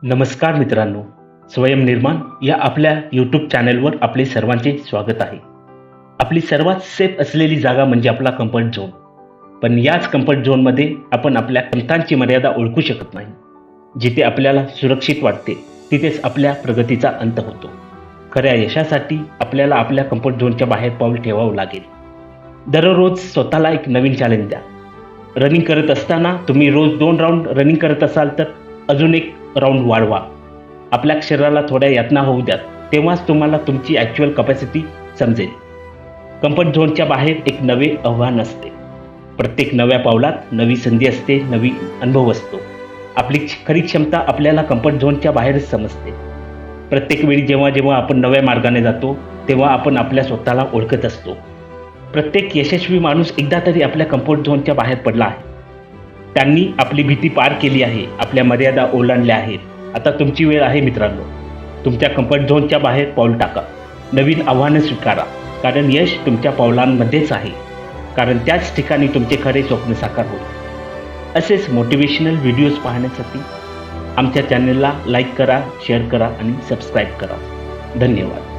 नमस्कार मित्रांनो, स्वयंनिर्माण या आपल्या यूट्यूब चॅनलवर आपले सर्वांचे स्वागत आहे. आपली सर्वात सेफ असलेली जागा म्हणजे आपला कम्फर्ट झोन. पण याच कम्फर्ट झोनमध्ये आपण आपल्या क्षमतांची मर्यादा ओळखू शकत नाही. जिथे आपल्याला सुरक्षित वाटते तिथेच आपल्या प्रगतीचा अंत होतो. खऱ्या यशासाठी आपल्याला आपल्या कम्फर्ट झोनच्या बाहेर पाऊल ठेवावं लागेल. दररोज स्वतःला एक नवीन चॅलेंज द्या. रनिंग करत असताना तुम्ही रोज 2 राऊंड रनिंग करत असाल तर अजून एक राऊंड वाढवा. आपल्या शरीराला थोड्या यातना होऊ द्या, तेव्हाच तुम्हाला तुमची ॲक्च्युअल कपॅसिटी समजेल. कम्फर्ट झोनच्या बाहेर एक नवे आव्हान असते. प्रत्येक नव्या पावलात नवी संधी असते, नवी अनुभव असतो. आपली खरी क्षमता आपल्याला कम्फर्ट झोनच्या बाहेरच समजते. प्रत्येक वेळी जेव्हा जेव्हा आपण नव्या मार्गाने जातो तेव्हा आपण आपल्या स्वतःला ओळखत असतो. प्रत्येक यशस्वी माणूस एकदा तरी आपल्या कम्फर्ट झोनच्या बाहेर पडला आहे. त्यांनी आपली भीती पार केली आहे, आपल्या मर्यादा ओलांडल्या आहेत. आता तुमची वेळ आहे मित्रांनो. तुमच्या कम्फर्ट झोनच्या बाहेर पाऊल टाका. नवीन आव्हानं स्वीकारा, कारण यश तुमच्या पावलांमध्येच आहे. कारण त्याच ठिकाणी तुमचे खरे स्वप्न साकार होईल. असेच मोटिवेशनल व्हिडिओज पाहण्यासाठी आमच्या चॅनलला लाईक करा, शेअर करा आणि सबस्क्राईब करा. धन्यवाद.